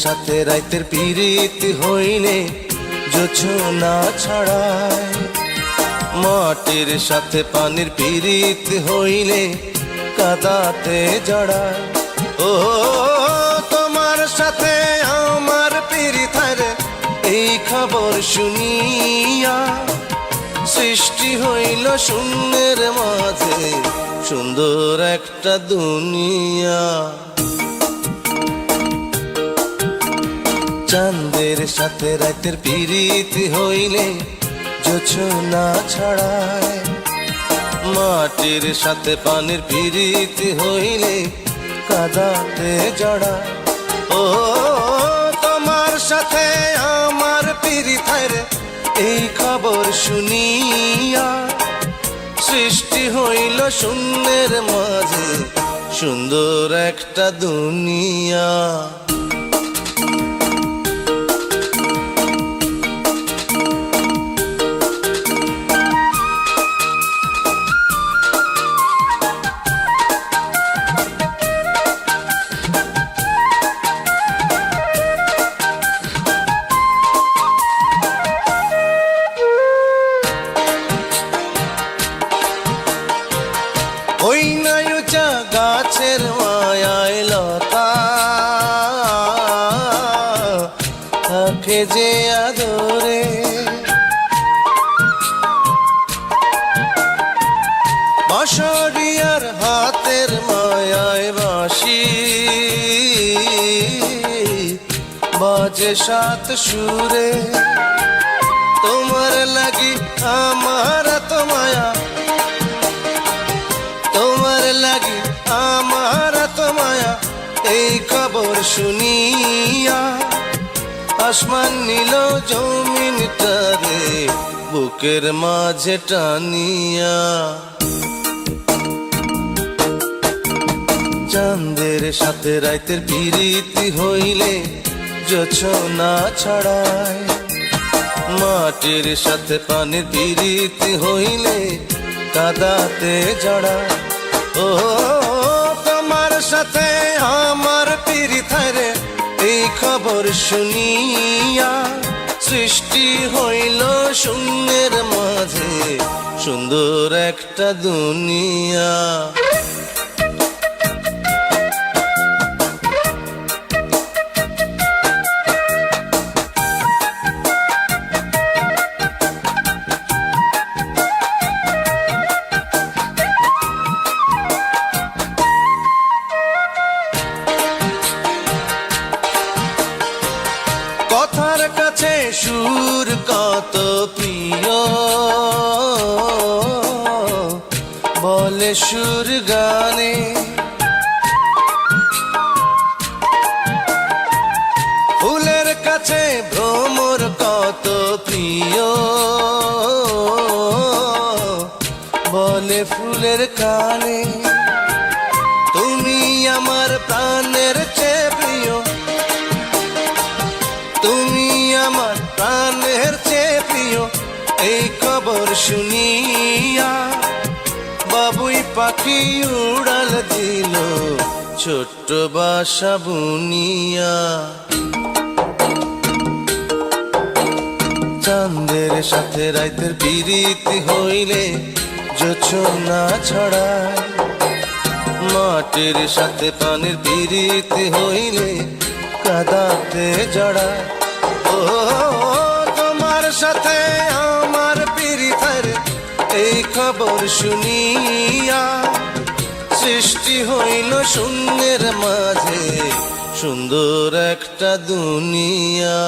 সাথে রাইতের পিরিতি হইলে জোছনা ছড়ায়, মাটির সাথে পানির পিরিতি হইলে কাদাতে জড়ায়। ও তোমার সাথে আমার পিরিত রে, এই খবর শুনিয়া সৃষ্টি হইল শূন্যের মাঝে সুন্দর একটা দুনিয়া। চাঁদের সাথে রাতের পিরিতি হইলে জোছনা ছড়ায়, মাটির সাথে পানির পিরিতি হইলে কাদাতে জড়ায়। ও তোমার সাথে আমার পিরিত রে, এই খবর শুনিয়া সৃষ্টি হইল শূন্যের মাঝে সুন্দর একটা দুনিয়া। ওই নায়ুচা গাছের মায়ায় লতা থাকে যে আদরে, বাঁশরিয়ার হাতের মায়ায় বাঁশি বাজে সাত সুরে। তোমার লাগি আমার তো মায়া, তোমার লাগি আমার তো মায়া, এই খবর শুনিয়া আসমান নিল জমিনটারে বুকের মাঝে টানিয়া। চাঁদের সাথে রাতের পিরিতি হইলে জোছনা ছড়ায়, মাটির সাথে পানির পিরিতি হইলে কাদাতে জড়ায়। ও তোমার সাথে আমার পিরিত রে, এই খবর শুনিয়া সৃষ্টি হইল শূন্যের মাঝে সুন্দর একটা দুনিয়া। কথার কাছে সুর কত প্রিয়, বলে সুর গানে। ফুলের কাছে ভ্রমর কত প্রিয়, বলে ফুলের কানে। তুমি আমার প্রাণের চেয়ে প্রিয়, তুমি আমার প্রাণের চেয়ে প্রিয়, এই খবর শুনিয়া বাবুই পাখি উড়াল দিল ছোট্ট বাসা বুনিয়া। চাঁদের সাথে রাতের পিরিতি হইলে জোছনা ছড়ায়, মাটির সাথে পানির পিরিতি হইলে কাদাতে জড়ায়। ও তোমার সাথে আমার পিরিত রে, এই খবর শুনিয়া সৃষ্টি হইল শূন্যের মাঝে সুন্দর একটা দুনিয়া।